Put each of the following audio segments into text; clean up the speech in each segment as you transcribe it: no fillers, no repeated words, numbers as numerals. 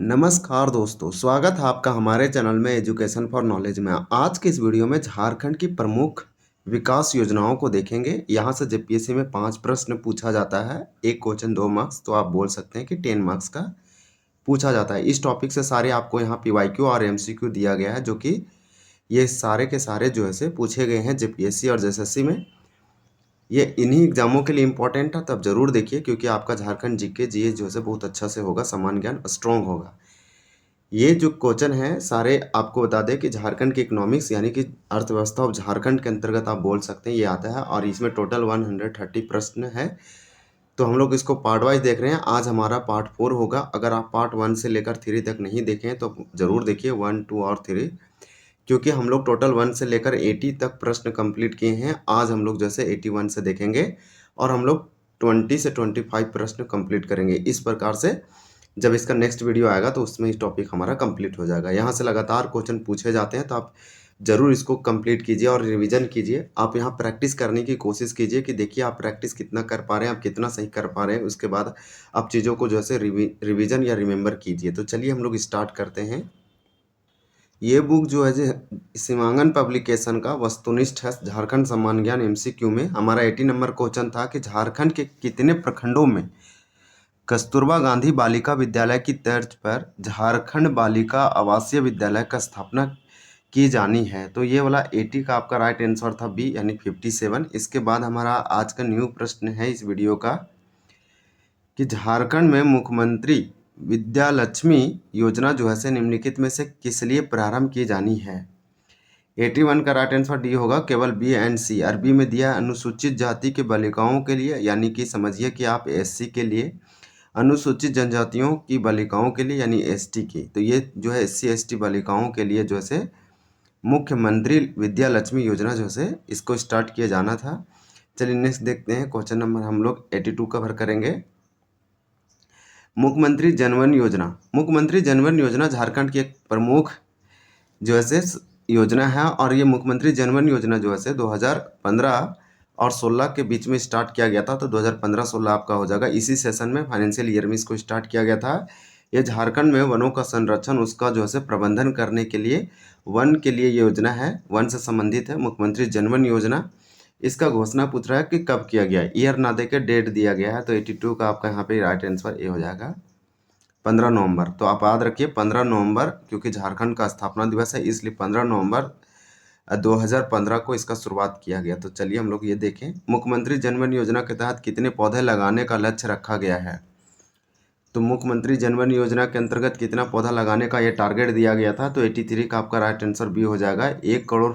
नमस्कार दोस्तों, स्वागत है आपका हमारे चैनल में एजुकेशन फॉर नॉलेज में। आज के इस वीडियो में झारखंड की प्रमुख विकास योजनाओं को देखेंगे। यहाँ से जेपीएससी में 5 प्रश्न पूछा जाता है, एक क्वेश्चन 2 मार्क्स, तो आप बोल सकते हैं कि 10 मार्क्स का पूछा जाता है। इस टॉपिक से सारे आपको यहाँ पीवाईक्यू और एमसीक्यू दिया गया है, जो कि ये सारे के सारे जो है से पूछे गए हैं जेपीएससी और जेएसएससी में। ये इन्हीं एग्जामों के लिए इंपॉर्टेंट है, तब जरूर देखिए, क्योंकि आपका झारखंड जीके जीएस जो है बहुत अच्छा से होगा, सामान्य ज्ञान स्ट्रॉन्ग होगा। ये जो क्वेश्चन है सारे आपको बता दें कि झारखंड की इकोनॉमिक्स यानी कि अर्थव्यवस्था ऑफ झारखंड के अंतर्गत आप बोल सकते हैं ये आता है, और इसमें टोटल 130 प्रश्न है। तो हम लोग इसको पार्ट वाइज देख रहे हैं। आज हमारा पार्ट 4 होगा। अगर आप पार्ट 1 से लेकर 3 तक नहीं देखें तो ज़रूर देखिए 1, 2 और 3, क्योंकि हम लोग टोटल 1 से लेकर 80 तक प्रश्न कंप्लीट किए हैं। आज हम लोग जैसे 81 से देखेंगे और हम लोग 20 से 25 प्रश्न कंप्लीट करेंगे। इस प्रकार से जब इसका नेक्स्ट वीडियो आएगा तो उसमें इस टॉपिक हमारा कंप्लीट हो जाएगा। यहाँ से लगातार क्वेश्चन पूछे जाते हैं, तो आप ज़रूर इसको कंप्लीट कीजिए और रिवीजन कीजिए। आप यहाँ प्रैक्टिस करने की कोशिश कीजिए कि देखिए आप प्रैक्टिस कितना कर पा रहे हैं, आप कितना सही कर पा रहे हैं। उसके बाद आप चीज़ों को जैसे रिवीजन या रिमेंबर कीजिए। तो चलिए हम लोग स्टार्ट करते हैं। ये बुक जो है सीमांकन पब्लिकेशन का वस्तुनिष्ठ है। झारखंड सामान्य ज्ञान एमसीक्यू में हमारा 80 नंबर क्वेश्चन था कि झारखंड के कितने प्रखंडों में कस्तूरबा गांधी बालिका विद्यालय की तर्ज पर झारखंड बालिका आवासीय विद्यालय का स्थापना की जानी है। तो ये वाला 80 का आपका राइट आंसर था बी, यानी 57। इसके बाद हमारा आज का न्यू प्रश्न है इस वीडियो का कि झारखंड में मुख्यमंत्री विद्यालक्ष्मी योजना जो है से निम्नलिखित में से किस लिए प्रारंभ की जानी है। 81 का राइट आंसर डी होगा, केवल बी एंड सी। अरबी में दिया अनुसूचित जाति के बालिकाओं के लिए, यानी कि समझिए कि आप एससी के लिए, अनुसूचित जनजातियों की बालिकाओं के लिए यानी एसटी की। तो ये जो है एससी एसटी बालिकाओं के लिए जो है मुख्यमंत्री विद्यालक्ष्मी योजना जो है इसको स्टार्ट किया जाना था। चलिए नेक्स्ट देखते हैं। क्वेश्चन नंबर हम लोग 82 कवर करेंगे। मुख्यमंत्री जनधन योजना। मुख्यमंत्री जनधन योजना झारखंड की एक प्रमुख जो है योजना है, और ये मुख्यमंत्री जनधन योजना जो है 2015 और 16 के बीच में स्टार्ट किया गया था। तो 2015-16 आपका हो जाएगा। इसी सेशन में फाइनेंशियल ईयर में इसको स्टार्ट किया गया था। ये झारखंड में वनों का संरक्षण, उसका जो है प्रबंधन करने के लिए, वन के लिए ये योजना है, वन से संबंधित है मुख्यमंत्री जनधन योजना। इसका घोषणा पूछ रहा है कि कब किया गया, ईयर ना देकर डेट दिया गया है। तो 82 का आपका यहाँ पे राइट आंसर ए हो जाएगा 15 नवंबर। तो आप याद रखिए 15 नवंबर, क्योंकि झारखंड का स्थापना दिवस है, इसलिए 15 नवंबर 2015 को इसका शुरुआत किया गया। तो चलिए हम लोग ये देखें। मुख्यमंत्री जनधन योजना के तहत कितने पौधे लगाने का लक्ष्य रखा गया है। तो मुख्यमंत्री जनधन योजना के अंतर्गत कितना पौधा लगाने का ये टारगेट दिया गया था। तो 83 का आपका राइट आंसर बी हो जाएगा, 1 करोड़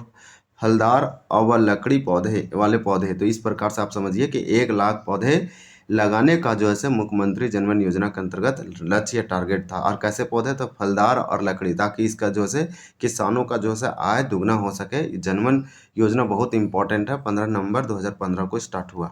फलदार और लकड़ी पौधे वाले पौधे। तो इस प्रकार से आप समझिए कि 1 लाख पौधे लगाने का जो है मुख्यमंत्री जनधन योजना के अंतर्गत लक्ष्य टारगेट था। और कैसे पौधे, तो फलदार और लकड़ी, ताकि इसका जो है किसानों का जो है आय दुगना हो सके। जनधन योजना बहुत इंपॉर्टेंट है। 15 नवंबर 2015 को स्टार्ट हुआ।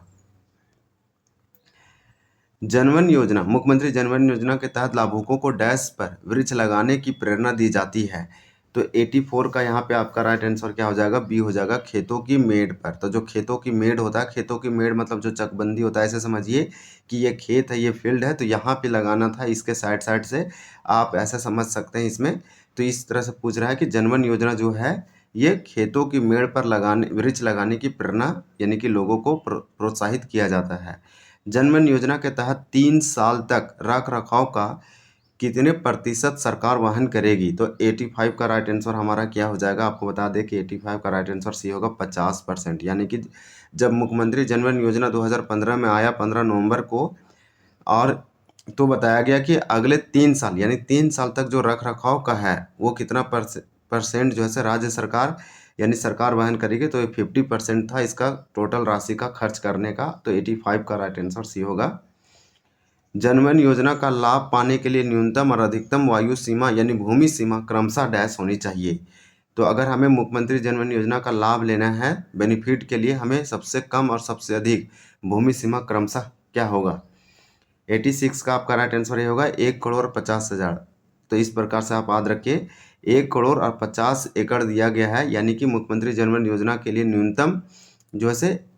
जनधन योजना, मुख्यमंत्री जनधन योजना के तहत लाभुकों को डैश पर वृक्ष लगाने की प्रेरणा दी जाती है। तो 84 का यहाँ पे आपका राइट आंसर क्या हो जाएगा, बी हो जाएगा, खेतों की मेड़ पर। तो जो खेतों की मेड़ होता है, खेतों की मेड़ मतलब जो चकबंदी होता है, ऐसे समझिए कि ये खेत है, ये फील्ड है, तो यहाँ पे लगाना था, इसके साइड साइड से आप ऐसा समझ सकते हैं इसमें। तो इस तरह से पूछ रहा है कि जनधन योजना जो है ये खेतों की मेड़ पर लगाने, वृक्ष लगाने की प्रेरणा, यानी कि लोगों को प्रोत्साहित किया जाता है। जनधन योजना के तहत 3 साल तक रख रखाव का कितने प्रतिशत सरकार वहन करेगी। तो 85 का राइट आंसर हमारा क्या हो जाएगा, आपको बता दें कि 85 का राइट आंसर सी होगा 50%। यानी कि जब मुख्यमंत्री जनधन योजना 2015 में आया 15 नवंबर को, और तो बताया गया कि अगले 3 साल यानी 3 साल तक जो रख रखाव का है वो कितना परसेंट जो है राज्य सरकार यानी सरकार वहन करेगी। तो ये 50% था इसका टोटल राशि का खर्च करने का। तो 85 का राइट आंसर सी होगा। जनधन योजना का लाभ पाने के लिए न्यूनतम और अधिकतम वायु सीमा यानी भूमि सीमा क्रमशः डैश होनी चाहिए। तो अगर हमें मुख्यमंत्री जनधन योजना का लाभ लेना है बेनिफिट के लिए, हमें सबसे कम और सबसे अधिक भूमि सीमा क्रमशः क्या होगा। 86 का आपका राइट आंसर ये होगा, 1,50,00,000। तो इस प्रकार से आप याद रखिए 1,50,00,000 दिया गया है, यानी कि मुख्यमंत्री जनधन योजना के लिए न्यूनतम जो है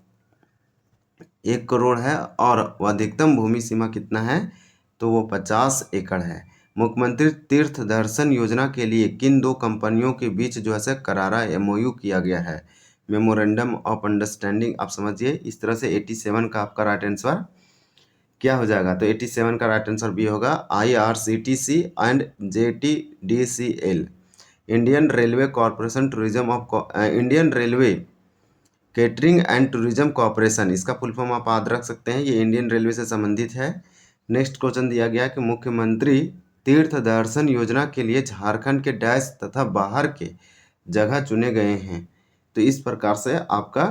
1 करोड़ है, और अधिकतम भूमि सीमा कितना है, तो वो 50 एकड़ है। मुख्यमंत्री तीर्थ दर्शन योजना के लिए किन दो कंपनियों के बीच जो है करारा एमओयू किया गया है? Memorandum of understanding. आप समझिए, इस तरह से 87 का आपका राइट आंसर क्या हो जाएगा? तो 87 का राइट आंसर बी होगा, IRCTC and JTDCL, Indian railway corporation tourism of Indian railway catering and tourism corporation, इसका फुल फॉर्म आप याद रख सकते हैं, ये इंडियन रेलवे से संबंधित है। नेक्स्ट क्वेश्चन दिया गया कि मुख्यमंत्री तीर्थ दर्शन योजना के लिए झारखंड के डैश तथा बाहर के जगह चुने गए हैं। तो इस प्रकार से आपका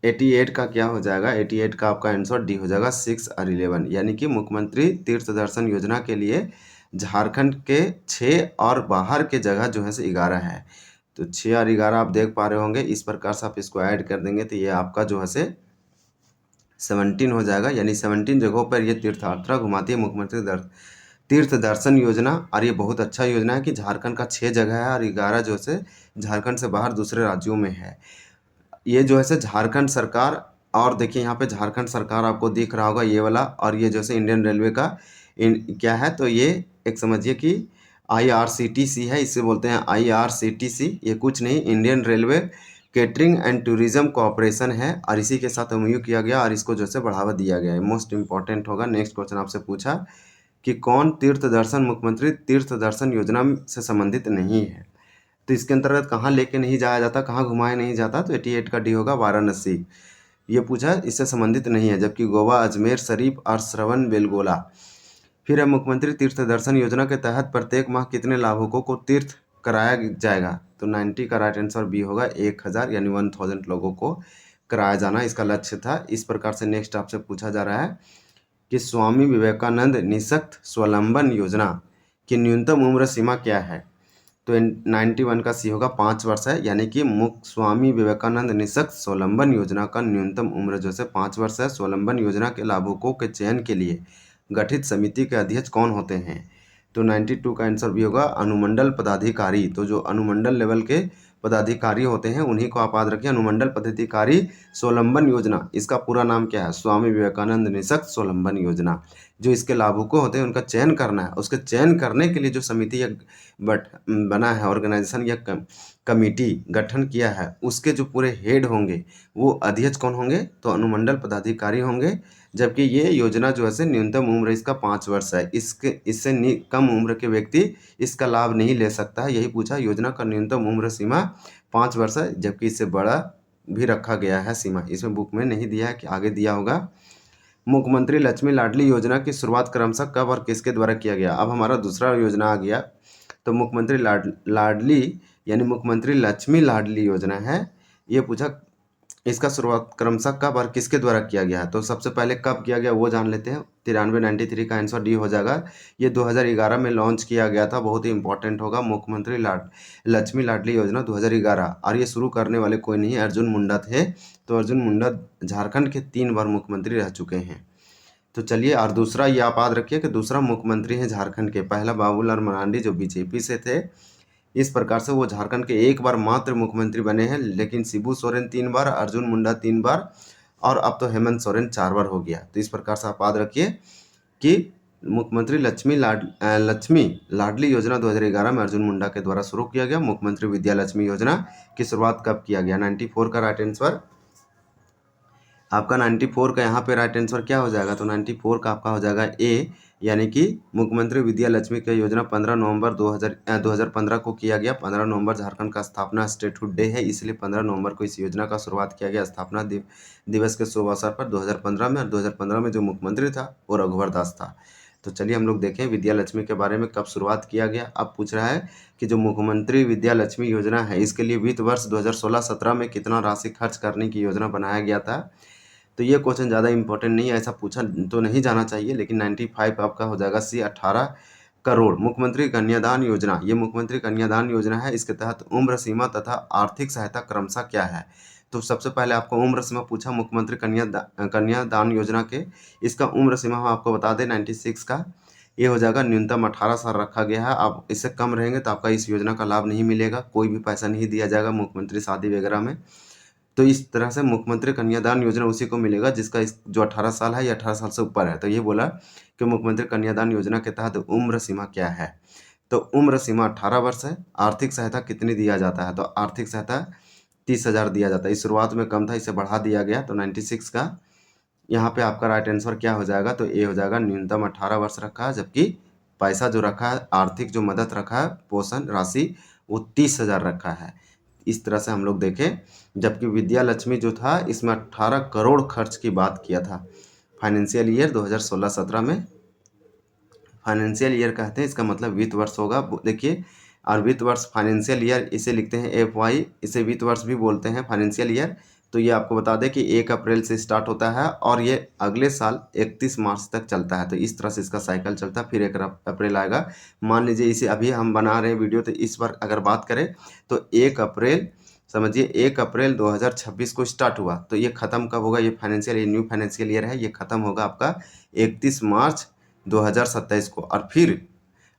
88 का क्या हो जाएगा? 88 का आपका आंसर डी हो जाएगा, 6 और 11, यानी कि मुख्यमंत्री तीर्थ दर्शन योजना के लिए झारखंड के 6 और बाहर के जगह जो है 11 है। तो 6 और 11 आप देख पा रहे होंगे, इस प्रकार से आप इसको ऐड कर देंगे तो ये आपका जो है 17 हो जाएगा, यानी 17 जगहों पर ये तीर्थ यात्रा घुमाती है मुख्यमंत्री तीर्थ दर्शन योजना। और ये बहुत अच्छा योजना है कि झारखंड का 6 जगह है और 11 जो है झारखंड से बाहर दूसरे राज्यों में है। ये जो है झारखंड सरकार, और देखिए यहाँ पे झारखंड सरकार आपको दिख रहा होगा ये वाला, और ये जो है इंडियन रेलवे का क्या है, तो ये एक समझिए कि IRCTC है, इसे बोलते हैं IRCTC। ये कुछ नहीं, Indian railway catering and tourism corporation है, और इसी के साथ एमओयू किया गया और इसको जो है बढ़ावा दिया गया है। मोस्ट इंपॉर्टेंट होगा। नेक्स्ट क्वेश्चन आपसे पूछा कि कौन तीर्थ दर्शन मुख्यमंत्री तीर्थ दर्शन योजना से संबंधित नहीं है? तो इसके अंतर्गत कहाँ लेके नहीं जाया जाता, कहाँ घुमाया नहीं जाता? तो 88 का डी होगा, वाराणसी। ये पूछा, इससे संबंधित नहीं है, जबकि गोवा, अजमेर शरीफ और श्रवण बेलगोला। फिर है मुख्यमंत्री तीर्थ दर्शन योजना के तहत प्रत्येक माह कितने लाभुकों को तीर्थ कराया जाएगा? तो 90 का राइट आंसर बी होगा, 1000 यानी 1000 लोगों को कराया जाना इसका लक्ष्य था। इस प्रकार से नेक्स्ट आपसे पूछा जा रहा है कि स्वामी विवेकानंद निःशक्त स्वावलंबन योजना की न्यूनतम उम्र सीमा क्या है? तो 91 का सी होगा, 5 वर्ष है, यानी कि स्वामी विवेकानंद निःशक्त स्वावलंबन योजना का न्यूनतम उम्र जो है 5 वर्ष है। स्वावलंबन योजना के लाभुकों के चयन के लिए गठित समिति के अध्यक्ष कौन होते हैं? तो 92 का आंसर भी होगा, अनुमंडल पदाधिकारी। तो जो अनुमंडल लेवल के पदाधिकारी होते हैं उन्हीं को आप याद रखिए, अनुमंडल पदाधिकारी स्वावलंबन योजना, इसका पूरा नाम क्या है? स्वामी विवेकानंद निःशक्त स्वावलंबन योजना। जो इसके लाभुकों होते हैं उनका चयन करना है, उसके चयन करने के लिए जो समिति या बना है, ऑर्गेनाइजेशन या कमिटी गठन किया है, उसके जो पूरे हेड होंगे वो अध्यक्ष कौन होंगे? तो अनुमंडल पदाधिकारी होंगे। जबकि ये योजना जो है न्यूनतम उम्र इसका 5 वर्ष है, इससे कम उम्र के व्यक्ति इसका लाभ नहीं ले सकता है। यही पूछा, योजना का न्यूनतम उम्र सीमा 5 वर्ष है, जबकि इससे बड़ा भी रखा गया है सीमा, इसमें बुक में नहीं दिया है कि आगे दिया होगा। मुख्यमंत्री लक्ष्मी लाडली योजना की शुरुआत क्रमशः कब और किसके द्वारा किया गया? अब हमारा दूसरा योजना आ गया। तो मुख्यमंत्री लाडली यानी मुख्यमंत्री लक्ष्मी लाडली योजना है, ये पूछा इसका शुरुआत क्रमशः कब और किसके द्वारा किया गया है? तो सबसे पहले कब किया गया वो जान लेते हैं। 93 का आंसर डी हो जाएगा। ये 2011 में लॉन्च किया गया था, बहुत ही इंपॉर्टेंट होगा। मुख्यमंत्री लक्ष्मी लाडली योजना 2011, और ये शुरू करने वाले कोई नहीं, अर्जुन मुंडा थे। तो अर्जुन मुंडा झारखंड के 3 बार मुख्यमंत्री रह चुके हैं। तो चलिए, और दूसरा ये आप याद रखिए कि दूसरा मुख्यमंत्री हैं झारखंड के, पहला बाबूलाल मरांडी जो बीजेपी से थे। इस प्रकार से वो झारखंड के एक बार मात्र मुख्यमंत्री बने हैं, लेकिन शिबू सोरेन 3 बार, अर्जुन मुंडा 3 बार, और अब तो हेमंत सोरेन 4 बार हो गया। तो इस प्रकार से आप याद रखिए कि मुख्यमंत्री लक्ष्मी लाडली योजना 2011 में अर्जुन मुंडा के द्वारा शुरू किया गया। मुख्यमंत्री विद्या लक्ष्मी योजना की शुरुआत कब किया गया? 94 का राइट आंसर आपका 94 का यहाँ पे राइट आंसर क्या हो जाएगा? तो 94 का आपका हो जाएगा ए, यानी कि मुख्यमंत्री विद्या लक्ष्मी की योजना 15 नवंबर 2015 को किया गया। 15 नवंबर झारखंड का स्थापना स्टेटहुड डे है, इसलिए 15 नवंबर को इस योजना का शुरुआत किया गया स्थापना दिवस के शुभ अवसर पर 2015 में। और 2015 में जो मुख्यमंत्री था वो रघुवर दास था। तो चलिए हम लोग देखें विद्या लक्ष्मी के बारे में कब शुरुआत किया गया। अब पूछ रहा है कि जो मुख्यमंत्री विद्या लक्ष्मी योजना है, इसके लिए वित्त वर्ष 2016-17 में कितना राशि खर्च करने की योजना बनाया गया था? तो ये क्वेश्चन ज़्यादा इंपॉर्टेंट नहीं है, ऐसा पूछा तो नहीं जाना चाहिए, लेकिन 95 आपका हो जाएगा सी, 18 करोड़। मुख्यमंत्री कन्यादान योजना, ये मुख्यमंत्री कन्यादान योजना है, इसके तहत उम्र सीमा तथा आर्थिक सहायता क्रमशः क्या है? तो सबसे पहले आपको उम्र सीमा पूछा मुख्यमंत्री कन्यादान योजना के, इसका उम्र सीमा हम आपको बता दें 96 का, ये हो जाएगा न्यूनतम 18 साल रखा गया है। आप इससे कम रहेंगे तो आपका इस योजना का लाभ नहीं मिलेगा, कोई भी पैसा नहीं दिया जाएगा मुख्यमंत्री शादी वगैरह में। तो इस तरह से मुख्यमंत्री कन्यादान योजना उसी को मिलेगा जिसका जो 18 साल है या 18 साल से ऊपर है। तो ये बोला कि मुख्यमंत्री कन्यादान योजना के तहत उम्र सीमा क्या है। तो उम्र सीमा 18 वर्ष है। आर्थिक सहायता कितनी दिया जाता है, तो आर्थिक सहायता 30,000 दिया जाता है। इस शुरुआत में कम था, इसे बढ़ा दिया गया, तो 96 का यहाँ पे आपका राइट आंसर क्या हो जाएगा, तो ए हो जाएगा। न्यूनतम 18 वर्ष रखा है, जबकि पैसा जो रखा है, आर्थिक जो मदद रखा है, पोषण राशि, वो 30,000 रखा है। इस तरह से हम लोग देखें। जबकि विद्या लक्ष्मी जो था, इसमें 18 करोड़ खर्च की बात किया था फाइनेंशियल ईयर 2016-17 में। फाइनेंशियल ईयर कहते हैं, इसका मतलब वित्त वर्ष होगा। देखिए, और वित्त वर्ष फाइनेंशियल ईयर इसे लिखते हैं FY, इसे वित्त वर्ष भी बोलते हैं, फाइनेंशियल ईयर। तो ये आपको बता दें कि 1 अप्रैल से स्टार्ट होता है और ये अगले साल 31 मार्च तक चलता है। तो इस तरह से इसका साइकिल चलता है, फिर 1 अप्रैल आएगा। मान लीजिए इसे अभी हम बना रहे हैं वीडियो, तो इस बार अगर बात करें तो 1 अप्रैल, समझिए 1 अप्रैल 2026 को स्टार्ट हुआ, तो ये ख़त्म कब होगा, ये फाइनेंशियल, ये न्यू फाइनेंशियल ईयर है, ये ख़त्म होगा आपका 31 मार्च 2027 को। और फिर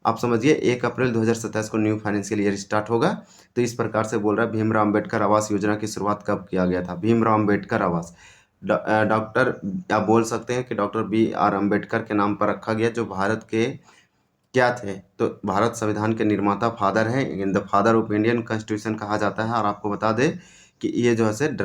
आप समझिए 1 अप्रैल 2027 को न्यू फाइनेंशियल ईयर स्टार्ट होगा। तो इस प्रकार से बोल रहा है भीमराव अंबेडकर आवास योजना की शुरुआत कब किया गया था। भीमराव अंबेडकर आवास डॉक्टर, आप बोल सकते हैं कि डॉक्टर BR अंबेडकर के नाम पर रखा गया, जो भारत के क्या थे, तो भारत संविधान के निर्माता, फादर हैं, in the father of Indian constitution कहा जाता है। और आपको बता दें कि ये जो है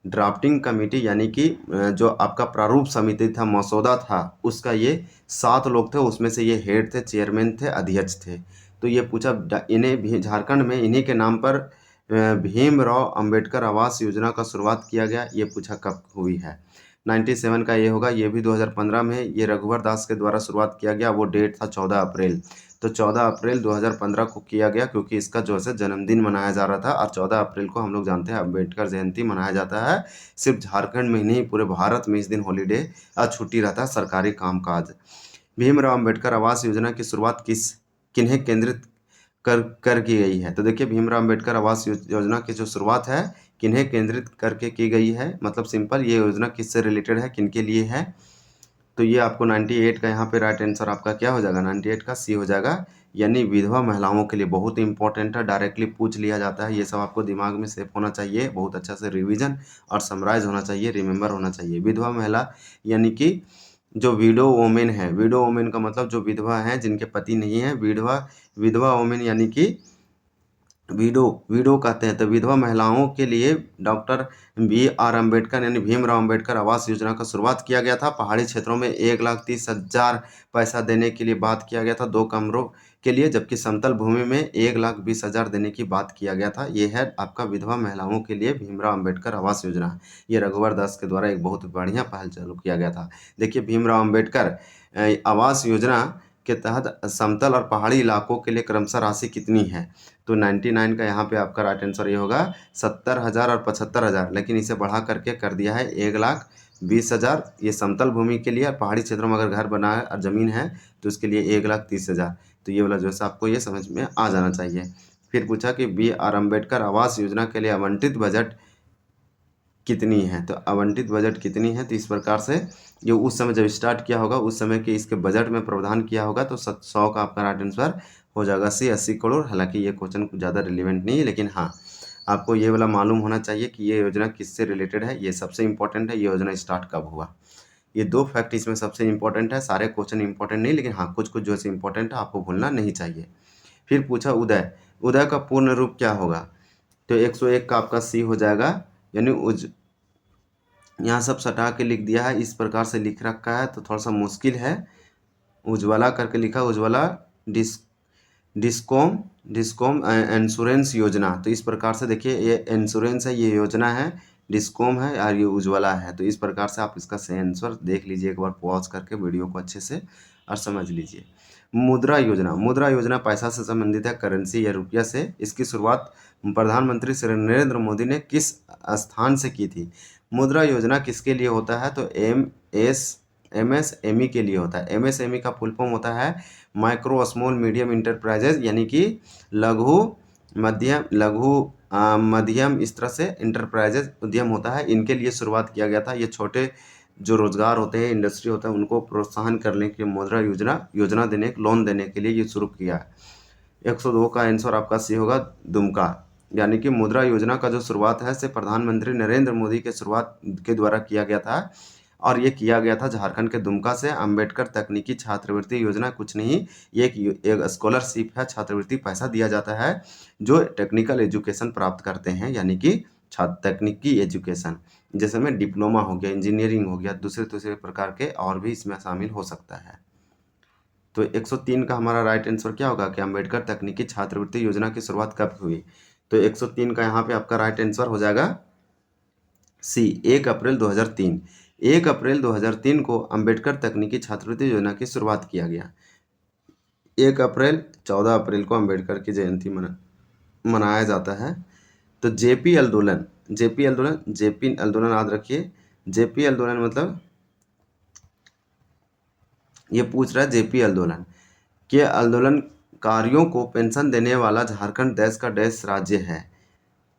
ड्राफ्टिंग कमेटी यानी कि जो आपका प्रारूप समिति था, मसौदा था, उसका ये 7 लोग थे, उसमें से ये हेड थे, चेयरमैन थे, अध्यक्ष थे। तो ये पूछा इन्हें भी झारखंड में इन्हीं के नाम पर भीमराव अंबेडकर आवास योजना का शुरुआत किया गया, ये पूछा कब हुई है। 97 का ये होगा, ये भी 2015 में ये रघुवर दास के द्वारा शुरुआत किया गया, वो डेट था 14 अप्रैल। तो 14 अप्रैल 2015 को किया गया, क्योंकि इसका जो है जन्मदिन मनाया जा रहा था। और 14 अप्रैल को हम लोग जानते हैं अम्बेडकर जयंती मनाया जाता है। सिर्फ झारखंड में ही नहीं, पूरे भारत में इस दिन हॉलीडे छुट्टी रहता है, सरकारी कामकाज। भीमराव अंबेडकर आवास योजना की शुरुआत किन्हें केंद्रित कर की गई है, तो देखिए भीमराव अंबेडकर आवास योजना की जो शुरुआत है, किन्हें केंद्रित करके की गई है, मतलब सिंपल, ये योजना किससे रिलेटेड है, किनके लिए है। तो ये आपको 98 का यहाँ पे राइट आंसर आपका क्या हो जाएगा, 98 का C हो जाएगा, यानी विधवा महिलाओं के लिए। बहुत इंपॉर्टेंट है, डायरेक्टली पूछ लिया जाता है, ये सब आपको दिमाग में सेव होना चाहिए, बहुत अच्छा से रिवीजन और समराइज होना चाहिए, रिमेंबर होना चाहिए। विधवा महिला यानी कि जो विडो वोमेन है, विडो वोमेन का मतलब जो विधवा हैं, जिनके पति नहीं है, विधवा वोमेन यानी कि विडो कहते हैं। तो विधवा महिलाओं के लिए डॉक्टर BR अंबेडकर यानी भीमराव अंबेडकर आवास योजना का शुरुआत किया गया था। पहाड़ी क्षेत्रों में 1,30,000 पैसा देने के लिए बात किया गया था 2 कमरों के लिए, जबकि समतल भूमि में 1,20,000 देने की बात किया गया था। ये है आपका विधवा महिलाओं के लिए भीमराव अंबेडकर आवास योजना। ये रघुवर दास के द्वारा एक बहुत बढ़िया पहल चालू किया गया था। देखिए भीमराव अंबेडकर आवास योजना के तहत समतल और पहाड़ी इलाकों के लिए क्रमशः राशि कितनी है, तो 99 का यहाँ पे आपका राइट आंसर ये होगा 70,000 और 75,000, लेकिन इसे बढ़ा करके कर दिया है 1,20,000। ये समतल भूमि के लिए, और पहाड़ी क्षेत्रों में अगर घर बना है और ज़मीन है तो उसके लिए 1,30,000। तो ये वाला जो है आपको ये समझ में आ जाना चाहिए। फिर पूछा कि BR अंबेडकर आवास योजना के लिए आवंटित बजट कितनी है, तो आवंटित बजट कितनी है, तो इस प्रकार से ये उस समय जब स्टार्ट किया होगा, उस समय के इसके बजट में प्रावधान किया होगा, तो 100 का आपका राइट आंसर हो जाएगा C, 80 करोड़। हालांकि ये क्वेश्चन कुछ ज़्यादा रिलेवेंट नहीं है, लेकिन हाँ आपको ये वाला मालूम होना चाहिए कि ये योजना किससे रिलेटेड है, ये सबसे इंपॉर्टेंट है। ये योजना स्टार्ट कब हुआ, ये 2 फैक्ट इसमें सबसे इंपॉर्टेंट है। सारे क्वेश्चन इंपॉर्टेंट नहीं, लेकिन हाँ कुछ कुछ जो है इंपॉर्टेंट है, आपको भूलना नहीं चाहिए। फिर पूछा उदय का पूर्ण रूप क्या होगा, तो 101 का आपका C हो जाएगा, यानी यहाँ सब सटा के लिख दिया है, इस प्रकार से लिख रखा है तो थोड़ा सा मुश्किल है। उज्ज्वला करके लिखा, उज्ज्वला डिस्कॉम इंश्योरेंस योजना। तो इस प्रकार से देखिए, ये इंश्योरेंस है, ये योजना है, डिस्कॉम है और ये उज्ज्वला है। तो इस प्रकार से आप इसका सही आंसर देख लीजिए, एक बार पॉज करके वीडियो को अच्छे से और समझ लीजिए। मुद्रा योजना पैसा से संबंधित है, करेंसी या रुपया से। इसकी शुरुआत प्रधानमंत्री श्री नरेंद्र मोदी ने किस स्थान से की थी। मुद्रा योजना किसके लिए होता है, तो MSME के लिए होता है। MSME का फुल फॉर्म होता है माइक्रो स्मॉल मीडियम इंटरप्राइजेज, यानी कि मध्यम इस तरह से इंटरप्राइजेज उद्यम होता है। इनके लिए शुरुआत किया गया था। ये छोटे जो रोजगार होते हैं, इंडस्ट्री होता है, उनको प्रोत्साहन करने के मुद्रा योजना देने, लोन देने के लिए ये शुरू किया है। 102 का आंसर आपका C होगा, दुमका। यानी कि मुद्रा योजना का जो शुरुआत है से प्रधानमंत्री नरेंद्र मोदी के शुरुआत के द्वारा किया गया था और ये किया गया था झारखंड के दुमका से। अंबेडकर तकनीकी छात्रवृत्ति योजना कुछ नहीं, ये एक स्कॉलरशिप है, छात्रवृत्ति पैसा दिया जाता है जो टेक्निकल एजुकेशन प्राप्त करते हैं, यानी कि छात्र तकनीकी एजुकेशन, जैसे में डिप्लोमा हो गया, इंजीनियरिंग हो गया, दूसरे दूसरे प्रकार के और भी इसमें शामिल हो सकता है। तो 103 का हमारा राइट आंसर क्या होगा कि अंबेडकर तकनीकी छात्रवृत्ति योजना की शुरुआत कब हुई। तो 103 का यहाँ पे आपका राइट आंसर हो जाएगा सी, 1 अप्रैल 2003। 1 अप्रैल 2003 को अंबेडकर तकनीकी छात्रवृत्ति योजना की शुरुआत किया गया। 1 अप्रैल 14 अप्रैल को अंबेडकर की जयंती मनाया जाता है। तो जेपी आंदोलन, जेपी आंदोलन याद रखिए। जेपी आंदोलन मतलब ये पूछ रहा है जेपी आंदोलन के आंदोलनकारियों को पेंशन देने वाला झारखंड देश का देश राज्य है।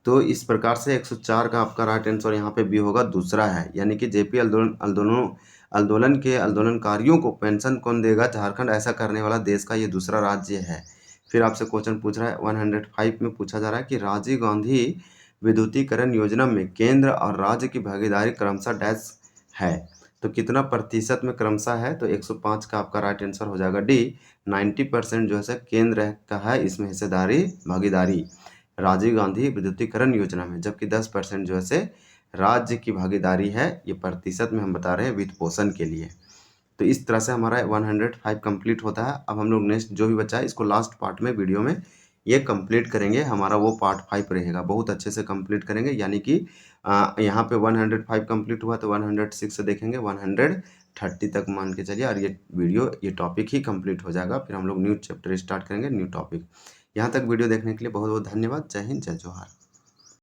तो इस प्रकार से 104 का आपका राइट आंसर यहाँ पे भी होगा, दूसरा है, यानी कि जेपी आंदोलन के आंदोलनकारियों को पेंशन कौन देगा, झारखंड ऐसा करने वाला देश का ये दूसरा राज्य है। फिर आपसे क्वेश्चन पूछ रहा है 105 में पूछा जा रहा है कि राजीव गांधी विद्युतीकरण योजना में केंद्र और राज्य की भागीदारी क्रमशः डैश है। तो कितना प्रतिशत में क्रमशः है, तो 105 का आपका राइट आंसर हो जाएगा डी, 90% जो है केंद्र का है इसमें हिस्सेदारी भागीदारी राजीव गांधी विद्युतीकरण योजना में, जबकि 10% जो है राज्य की भागीदारी है। ये प्रतिशत में हम बता रहे हैं वित्त पोषण के लिए। तो इस तरह से हमारा 105 कंप्लीट होता है। अब हम लोग नेक्स्ट जो भी बचा है इसको लास्ट पार्ट में वीडियो में ये कंप्लीट करेंगे, हमारा वो पार्ट 5 रहेगा, बहुत अच्छे से कंप्लीट करेंगे। यानी कि यहाँ पे 105 कंप्लीट हुआ तो 106 से देखेंगे 130 तक मान के चलिए, और ये टॉपिक ही कंप्लीट हो जाएगा। फिर हम लोग न्यू चैप्टर स्टार्ट करेंगे, न्यू टॉपिक। यहाँ तक वीडियो देखने के लिए बहुत बहुत धन्यवाद। जय हिंद, जय जोहार।